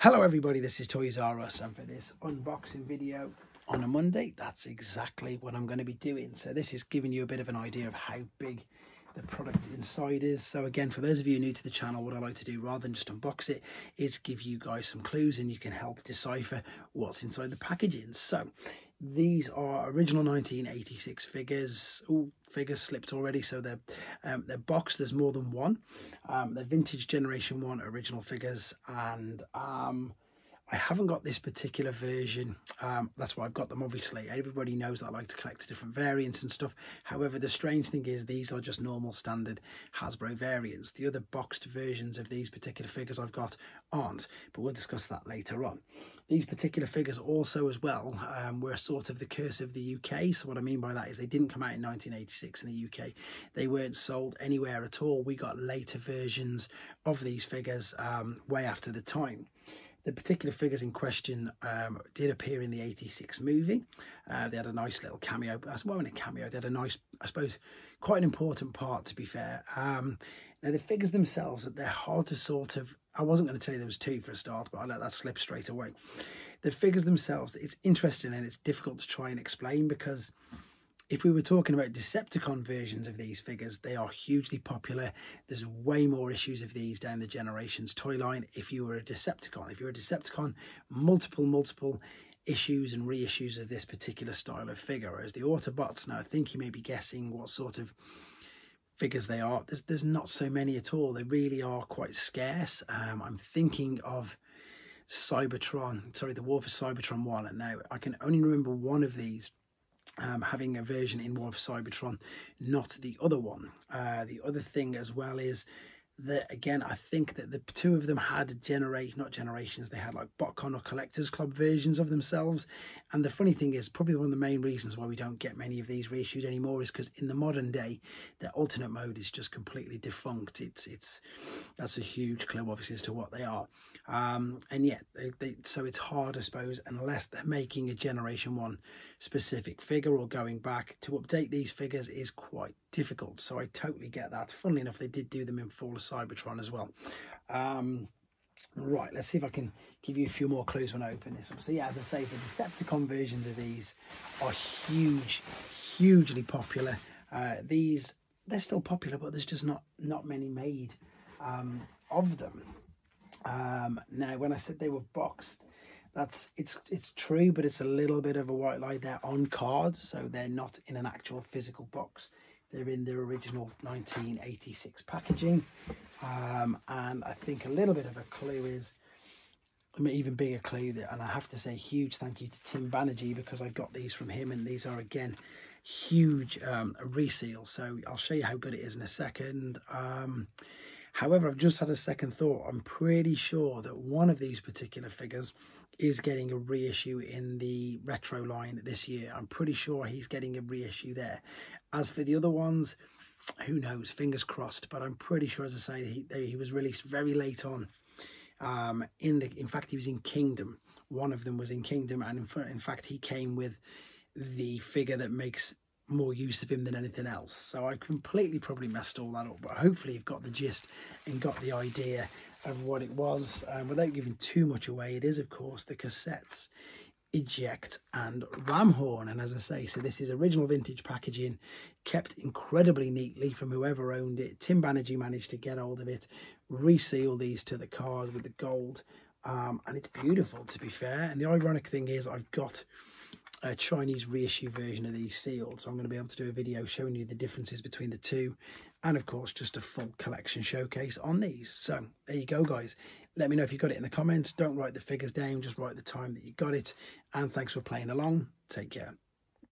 Hello everybody, this is Toys R Us, and for this unboxing video on a Monday, that's exactly what I'm going to be doing. So this is giving you a bit of an idea of how big the product inside is. So again, for those of you new to the channel, what I like to do rather than just unbox it is give you guys some clues and you can help decipher what's inside the packaging. So these are original 1986 figures. All figures slipped already, so they're boxed. There's more than one. They're vintage generation 1 original figures, and I haven't got this particular version. That's why I've got them, obviously. Everybody knows that I like to collect different variants and stuff. However, the strange thing is these are just normal standard Hasbro variants. The other boxed versions of these particular figures I've got aren't, but we'll discuss that later on. These particular figures also as well were sort of the curse of the UK. So what I mean by that is they didn't come out in 1986 in the UK. They weren't sold anywhere at all. We got later versions of these figures way after the time. The particular figures in question did appear in the 86 movie. They had a nice little cameo. Well, in a cameo, they had a nice, I suppose, quite an important part, to be fair. Now, the figures themselves, they're hard to sort of... I wasn't going to tell you there was two for a start, but I let that slip straight away. The figures themselves, it's interesting and it's difficult to try and explain, because if we were talking about Decepticon versions of these figures, they are hugely popular. There's way more issues of these down the Generations toy line. If you were a Decepticon, multiple issues and reissues of this particular style of figure. Whereas the Autobots, now I think you may be guessing what sort of figures they are. There's not so many at all. They really are quite scarce. I'm thinking of Cybertron, sorry, the War for Cybertron 1. And now I can only remember one of these having a version in War of Cybertron, not the other one. The other thing as well is that, again, I think that the two of them had not generations, they had like BotCon or Collectors Club versions of themselves. And the funny thing is, probably one of the main reasons why we don't get many of these reissues anymore is because in the modern day, their alternate mode is just completely defunct. That's a huge clue, obviously, as to what they are. And yet, so it's hard, I suppose, unless they're making a Generation 1 specific figure or going back, to update these figures is quite difficult. So I totally get that. Funnily enough, they did do them in Fall of Cybertron as well. Right, let's see if I can give you a few more clues when I open this up. So yeah, as I say, the Decepticon versions of these are hugely popular. They're still popular, but there's just not many made of them. Now, when I said they were boxed, it's true, but it's a little bit of a white lie. They're on cards, so they're not in an actual physical box. They're in their original 1986 packaging. And I think a little bit of a clue is, an even bigger clue, and I have to say huge thank you to Tim Banerjee, because I got these from him, and these are, again, huge reseal. So I'll show you how good it is in a second. However, I've just had a second thought. I'm pretty sure that one of these particular figures is getting a reissue in the retro line this year. I'm pretty sure he's getting a reissue there. As for the other ones, who knows? Fingers crossed. But I'm pretty sure, as I say, he was released very late on. In fact, he was in Kingdom. One of them was in Kingdom, and in fact, he came with the figure that makes more use of him than anything else. So I completely probably messed all that up, but hopefully you've got the gist and got the idea of what it was. Without giving too much away, it is, of course, the Cassettes, Eject and Ramhorn. And as I say, so this is original vintage packaging, kept incredibly neatly from whoever owned it. Tim Banerjee managed to get hold of it, reseal these to the card with the gold, and it's beautiful, to be fair. And the ironic thing is, I've got a Chinese reissue version of these sealed, so I'm going to be able to do a video showing you the differences between the two, and of course just a full collection showcase on these. So there you go, guys. Let me know if you got it in the comments. Don't write the figures down, just write the time that you got it, and thanks for playing along. Take care.